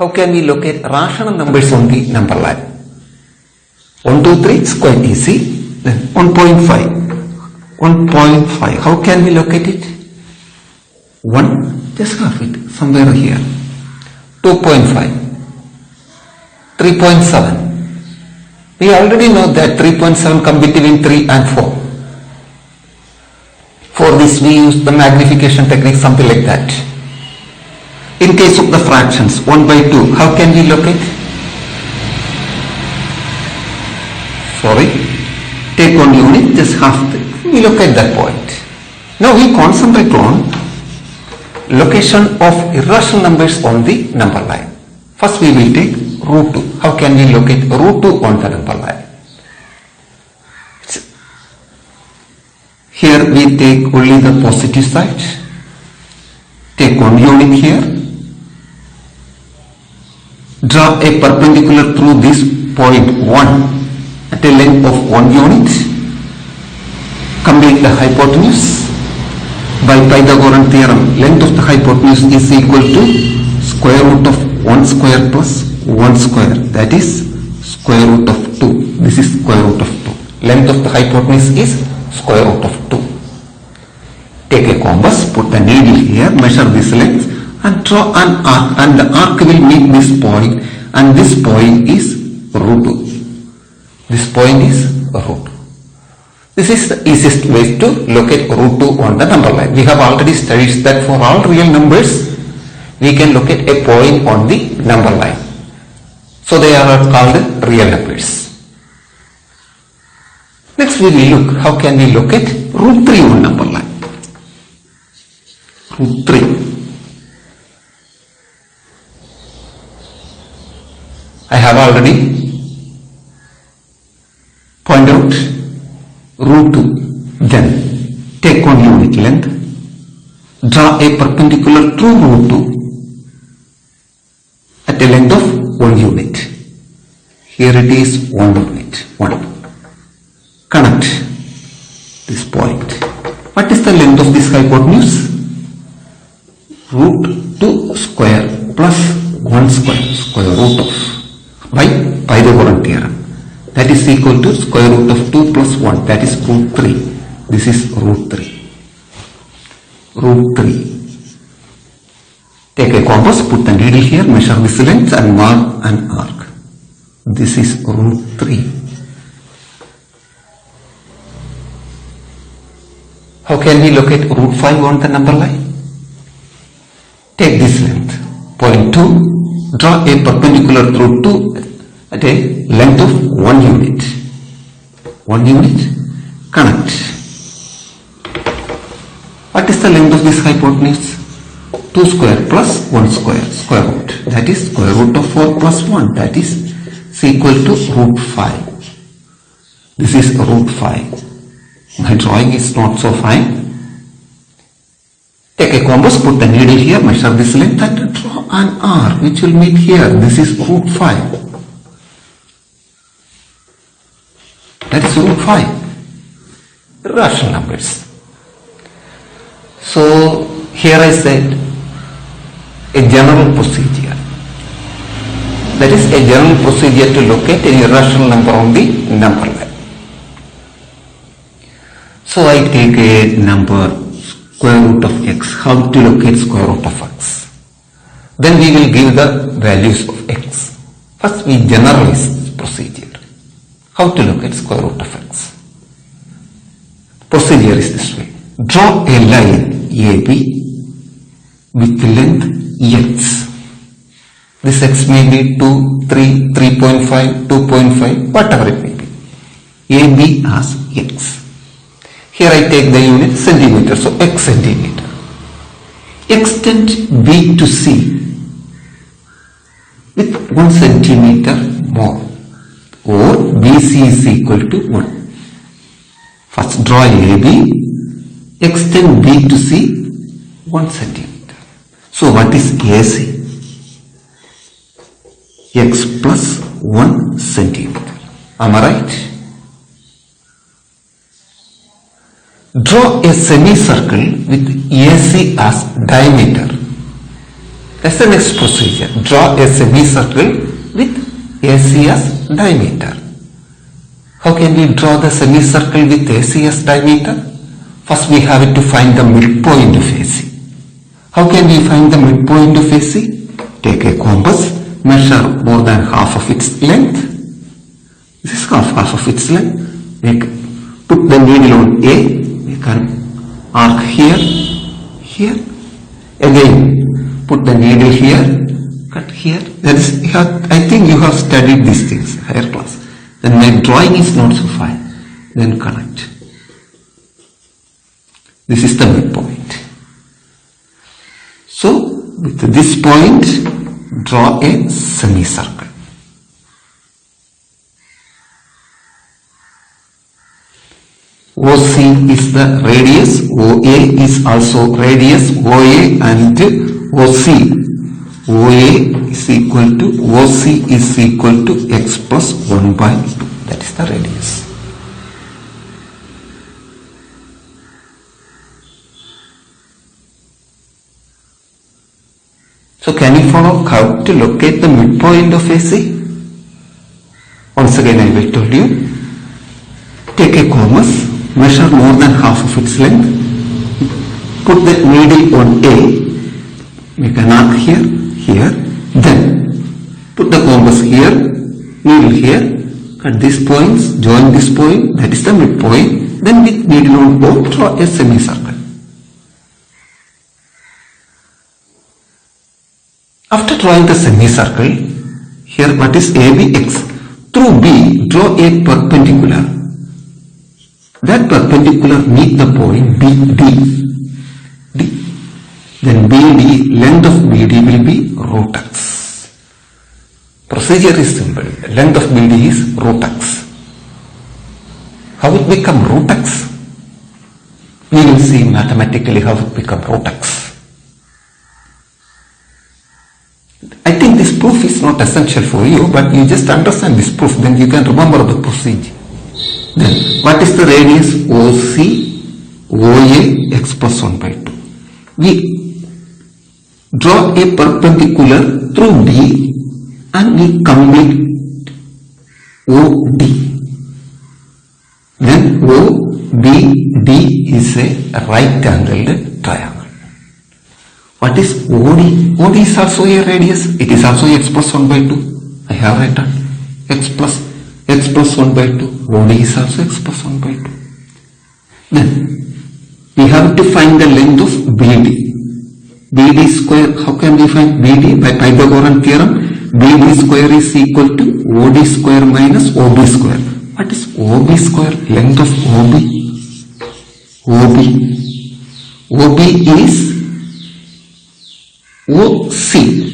How can we locate rational numbers on the number line? 1, 2, 3 is quite easy. Then 1.5. 1.5. How can we locate it? 1, just half it, somewhere here. 2.5. 3.7. We already know that 3.7 come between 3 and 4. For this we use the magnification technique, something like that. In case of the fractions, 1 by 2, how can we locate? Sorry, take one unit, just half we locate that point. Now we concentrate on location of irrational numbers on the number line. First we will take root 2. How can we locate root 2 on the number line? Here we take only the positive side. Take one unit here. Draw a perpendicular through this point 1 at a length of 1 unit. Complete the hypotenuse. By Pythagorean theorem, length of the hypotenuse is equal to square root of 1 square plus 1 square, that is square root of 2. This is square root of 2. Length of the hypotenuse is square root of 2. Take a compass, put the needle here, measure this length and draw an arc, and the arc will meet this point, and this point is root 2. This point is root 2. This is the easiest way to locate root 2 on the number line. We have already studied that for all real numbers we can locate a point on the number line. So they are called real numbers. Next we will look how can we locate root 3 on number line. Root 3. I have already pointed out root 2. Then take one unit length, draw a perpendicular through root 2 at a length of 1 unit. Here it is 1 unit. 1. Connect this point. What is the length of this hypotenuse? Root 2 square plus 1 square, square root of, by Pythagorean theorem. That is equal to square root of 2 plus 1, that is root 3. This is root 3. Root 3. Take a compass, put the needle here, measure this length and mark an arc. This is root 3. How can we locate root 5 on the number line? Take this length, point 2, draw a perpendicular through 2 at a length of 1 unit. 1 unit, connect. What is the length of this hypotenuse? 2 square plus 1 square, square root. That is square root of 4 plus 1, that is equal to root 5. This is root 5. My drawing is not so fine. Take a compass, put the needle here, measure this length and draw an arc which will meet here. This is root 5. That is root 5. Irrational numbers. So here I said a general procedure. That is a general procedure to locate an irrational number on the number line. So I take a number square root of x. How to locate square root of x? Then we will give the values of x. First we generalize the procedure. How to locate square root of x? Procedure is this way. Draw a line AB with length x. This x may be 2, 3, 3.5, 2.5, whatever it may be. AB as x. Here I take the unit centimeter, so x centimeter. Extend B to C with 1 centimeter more, or BC is equal to 1. First draw AB, extend B to C 1 centimeter. So what is AC? X plus 1 centimeter. Am I right? Draw a semicircle with AC as diameter. That's the next procedure. Draw a semicircle with AC as diameter. How can we draw the semicircle with AC as diameter? First we have to find the midpoint of AC. How can we find the midpoint of AC? Take a compass, measure more than half of its length. This is half of its length. Put the needle on A. We can arc here, here. Again, put the needle here, cut here. That is, I think you have studied these things, higher class. Then my drawing is not so fine. Then connect. This is the midpoint. So, with this point, draw a semicircle. OC is the radius, OA is also radius, OA and OC. OA is equal to, OC is equal to x plus 1 by 2. That is the radius. So can you follow how to locate the midpoint of AC? Once again I will tell you. Take a compass, measure more than half of its length, put the needle on A, make an arc here, here, then put the compass here, needle here, cut these points, join this point, that is the midpoint, then with needle on O, draw a semicircle. After drawing the semicircle, here what is AB? X. Through B, draw a perpendicular. That perpendicular meet the point BD. Then BD, length of BD will be root x. Procedure is simple. Length of BD is root x. How it become root x? We will see mathematically how it become root x. I think this proof is not essential for you, but you just understand this proof, then you can remember the procedure. Then, what is the radius? OC, OA, x plus 1 by 2. We draw a perpendicular through D and we complete OD. Then OBD is a right angled triangle. What is OD? OD is also a radius. It is also x plus 1 by 2. I have written x plus 1 by 2. OD is also x plus 1 by 2. Then we have to find the length of BD. BD square, how can we find BD? By Pythagorean theorem, BD square is equal to OD square minus OB square. What is OB square? Length of OB. OB is OC,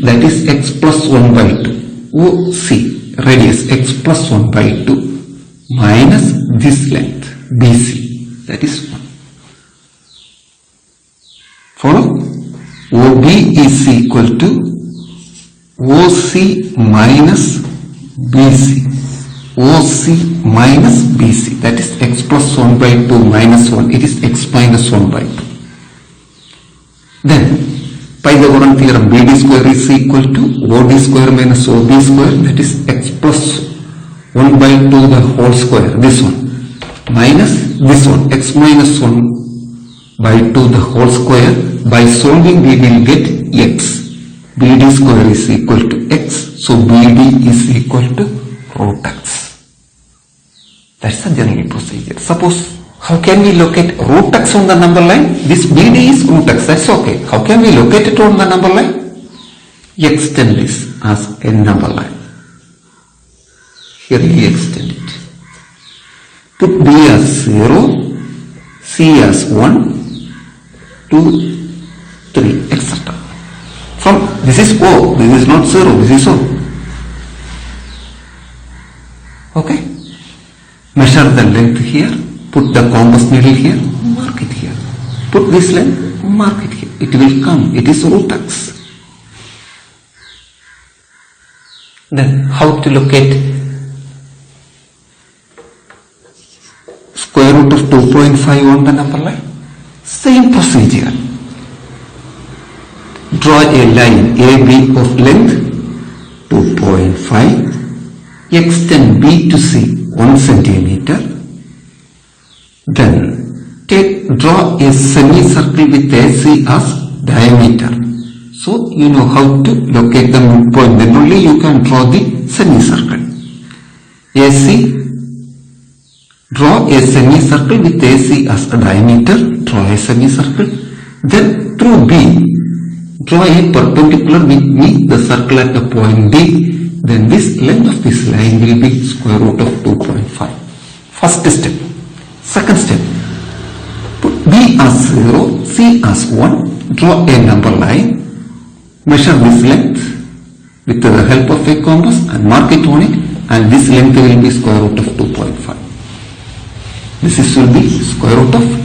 that is x plus 1 by 2. OC, radius x plus 1 by 2 minus this length BC, that is 1. Follow? OB is equal to OC minus BC. OC minus BC, that is x plus 1 by 2 minus 1. It is x minus 1 by 2. Then Pythagorean theorem, BD square is equal to OD square minus OB square, that is x plus 1 by 2 the whole square, this one, minus this one, x minus 1 by 2 the whole square. By solving we will get x. BD square is equal to x, so BD is equal to root x. That's the general procedure. Suppose, how can we locate root x on the number line? This BD is root x, that's okay. How can we locate it on the number line? Extend this as a number line. Here we extend it. Put B as 0, C as 1, 2, 3, etc. From this is O, this is not 0, this is O. Okay? Measure the length here, put the compass needle here, mark it here. Put this length, mark it here. It will come, it is root x. Then how to locate square root of 2.5 on the number line? Same procedure. draw a line AB of length 2.5, extend B to C 1 centimeter. Then draw a semicircle with AC as diameter. So you know how to locate the midpoint, then only you can draw the semicircle. AC, draw a semicircle with AC as a diameter, draw a semicircle. Then through B, draw a perpendicular with me, the circle at the point D. Then this length of this line will be square root of 2.5. First step. Second step, put B as 0, C as 1, draw a number line, measure this length with the help of a compass and mark it on it, and this length will be square root of 2.5. This will be square root of